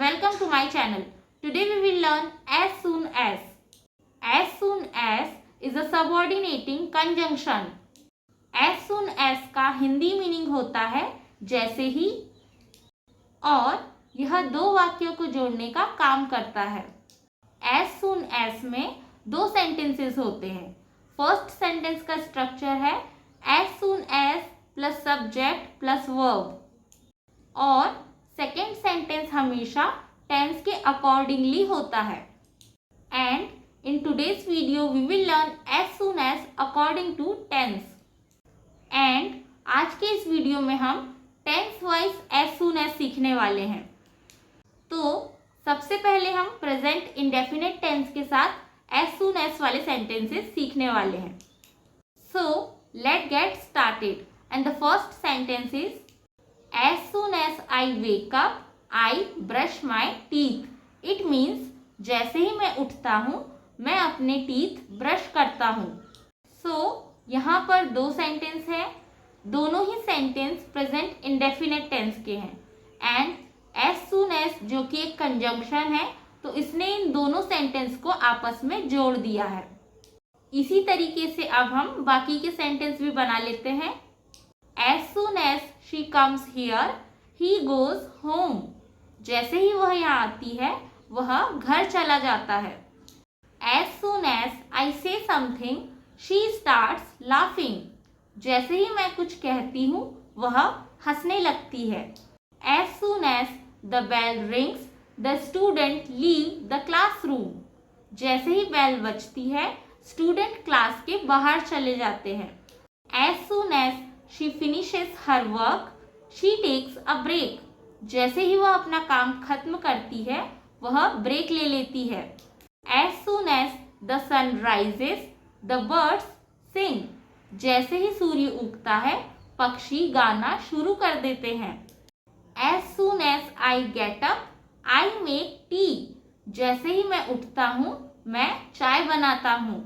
welcome to my channel. Today we will learn as soon as. As soon as is a subordinating conjunction. As soon as का Hindi meaning होता है जैसे ही, और यह दो वाक्यों को जोड़ने का काम करता है. As soon as में दो सेंटेंसेस होते हैं. फर्स्ट सेंटेंस का स्ट्रक्चर है as soon as plus subject plus verb, और सेकेंड सेंटेंस हमेशा टेंस के अकॉर्डिंगली होता है. And in today's video we will learn as soon as according to tense. And आज के इस वीडियो में हम tense wise as soon as सीखने वाले हैं. तो सबसे पहले हम प्रेजेंट इंडेफिनिट टेंस के साथ एज सून एज वाले सेंटेंसेस सीखने वाले हैं. So let get started. And the first sentence is as soon as I wake up, I brush my teeth. It means जैसे ही मैं उठता हूँ मैं अपने टीथ ब्रश करता हूँ. सो यहाँ पर दो सेंटेंस है. दोनों ही सेंटेंस प्रेजेंट इंडेफिनिट टेंस के हैं. एंड as soon as जो कि एक कंजंक्शन है, तो इसने इन दोनों सेंटेंस को आपस में जोड़ दिया है. इसी तरीके से अब हम बाकी के सेंटेंस भी बना लेते हैं. As soon as she comes here, he goes home. जैसे ही वह यहाँ आती है वह घर चला जाता है. As soon as I say something, she starts laughing. जैसे ही मैं कुछ कहती हूँ वह हंसने लगती है. As soon as the bell rings, the student leave the classroom. जैसे ही बेल बजती है स्टूडेंट क्लास के बाहर चले जाते हैं. As soon as she finishes her work, she takes a break. जैसे ही वह अपना काम खत्म करती है वह ब्रेक ले लेती है. As soon as the sun rises, the birds sing. जैसे ही सूर्य उगता है पक्षी गाना शुरू कर देते हैं. As soon as I get up, I make tea. जैसे ही मैं उठता हूँ मैं चाय बनाता हूँ.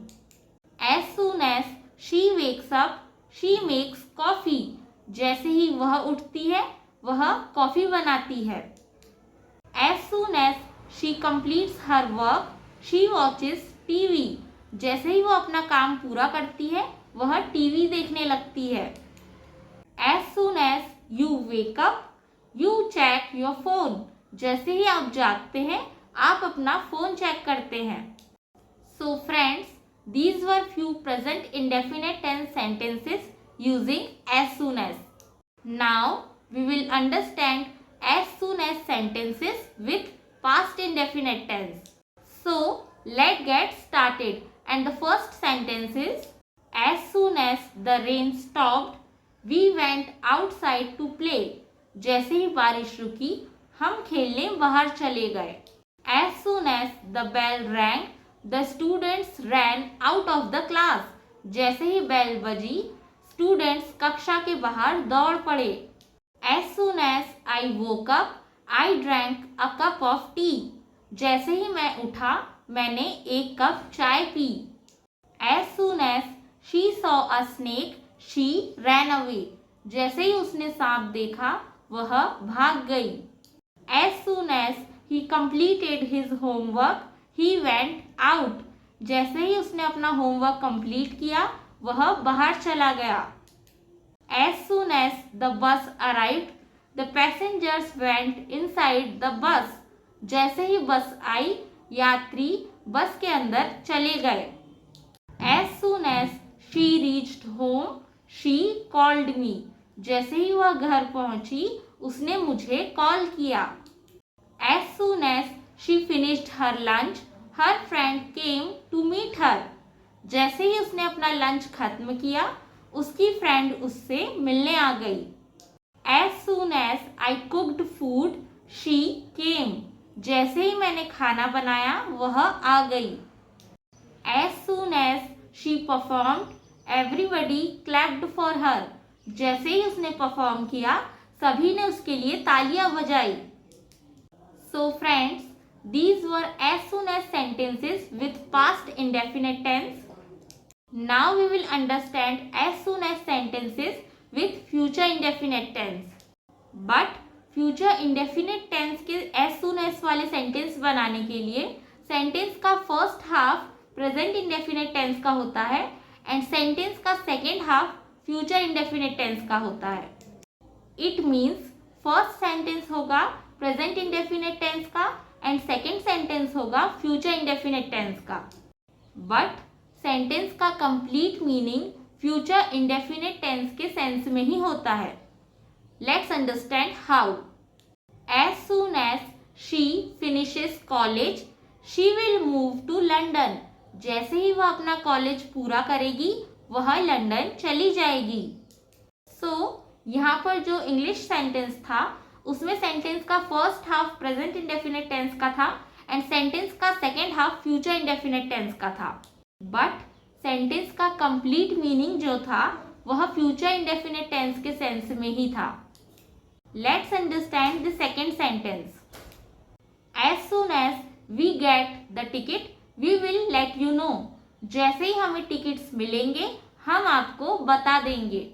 As soon as she wakes up, she makes coffee. जैसे ही वह उठती है वह कॉफी बनाती है. As soon as she completes her work, she watches TV. जैसे ही वह अपना काम पूरा करती है वह टीवी देखने लगती है. As soon as you wake up, you check your phone. जैसे ही आप जागते हैं आप अपना फोन चेक करते हैं. So friends, these were few present indefinite tense sentences using as soon as. Now we will understand as soon as sentences with past indefinite tense. So let's get started. And the first sentence is as soon as the rain stopped, we went outside to play. जैसे ही बारिश रुकी हम खेलने बाहर चले गए. As soon as the bell rang, the students ran out of the class. जैसे ही बेल बजी स्टूडेंट्स कक्षा के बाहर दौड़ पड़े. As soon as I woke up, I drank a cup of tea. जैसे ही मैं उठा मैंने एक कप चाय P. As soon as she saw a snake, she ran away. जैसे ही उसने सांप देखा वह भाग गई. As soon as he completed his homework, he went out. जैसे ही उसने अपना होमवर्क कंप्लीट किया वह बाहर चला गया. As soon as the bus arrived, the passengers went inside the bus. जैसे ही बस आई यात्री बस के अंदर चले गए. As soon as she reached home, she called me. जैसे ही वह घर पहुंची उसने मुझे कॉल किया. As soon as she finished her lunch, her friend came to meet her. जैसे ही उसने अपना लंच खत्म किया उसकी फ्रेंड उससे मिलने आ गई. As soon as I cooked food, she came. जैसे ही मैंने खाना बनाया वह आ गई. As soon as she performed, everybody clapped for her. जैसे ही उसने परफॉर्म किया सभी ने उसके लिए तालियां बजाई. So friends, these were as soon as sentences with past indefinite tense. Now we will understand as soon as sentences with future indefinite tense. But future indefinite tense के as soon as वाले बनाने के लिए sentence का first half present indefinite tense का होता है and sentence का second half future indefinite tense का होता है। इट मीन्स फर्स्ट सेंटेंस होगा प्रेजेंट इंडेफिनिट टेंस का एंड सेकेंड सेंटेंस होगा फ्यूचर इंडेफिनिट टेंस का। बट सेंटेंस का complete meaning future indefinite tense के सेंस में ही होता है। Let's understand how. As soon as she finishes college she will move to London. जैसे ही वह अपना कॉलेज पूरा करेगी वह लंदन चली जाएगी। यहाँ पर जो इंग्लिश सेंटेंस था उसमें सेंटेंस का first half present indefinite tense का था एंड सेंटेंस का second half future indefinite tense का था। बट सेंटेंस का कंप्लीट मीनिंग जो था वह फ्यूचर इंडेफिनिट टेंस के सेंस में ही था। Let's understand the second sentence. As soon as we get the ticket we will let you know. जैसे ही हमें टिकट्स मिलेंगे हम आपको बता देंगे।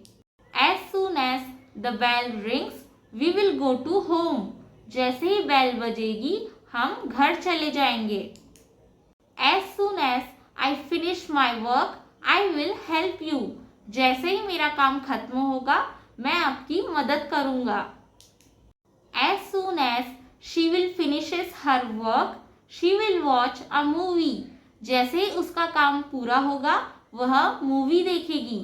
As soon as the bell rings we will go to home. जैसे ही बेल बजेगी हम घर चले जाएंगे। As soon as I finish my work I will help you. जैसे ही मेरा काम खत्म होगा मैं आपकी मदद करूँगा। As soon as she will finishes her work she will watch a movie. जैसे ही उसका काम पूरा होगा वह मूवी देखेगी।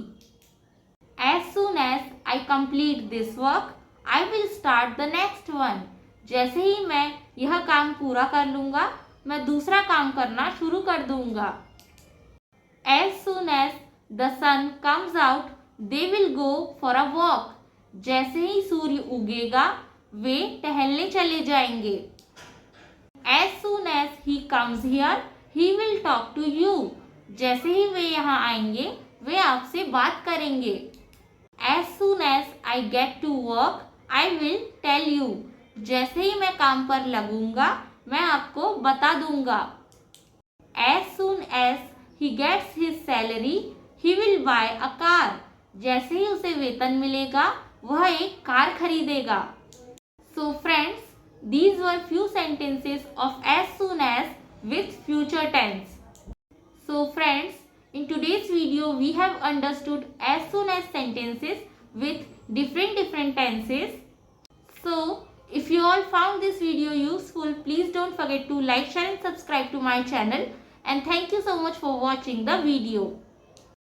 As soon as I complete this work I will start the next one. जैसे ही मैं यह काम पूरा कर लूँगा मैं दूसरा काम करना शुरू कर दूँगा। As soon as the sun comes out they will go for a walk. जैसे ही सूर्य उगेगा वे टहलने चले जाएंगे। As soon as he comes here he will talk to you. जैसे ही वे यहाँ आएंगे वे आपसे बात करेंगे। As soon as I get to work I will tell you. जैसे ही मैं काम पर लगूंगा मैं आपको बता दूंगा। As soon as he gets his salary he will buy a car. जैसे ही उसे वेतन मिलेगा वह एक कार खरीदेगा। So friends, these were few sentences of as soon as with future tense. So friends, in today's video we have understood as soon as sentences with different tenses. So if you all found this video useful, please don't forget to like, share and subscribe to my channel, and thank you so much for watching the video.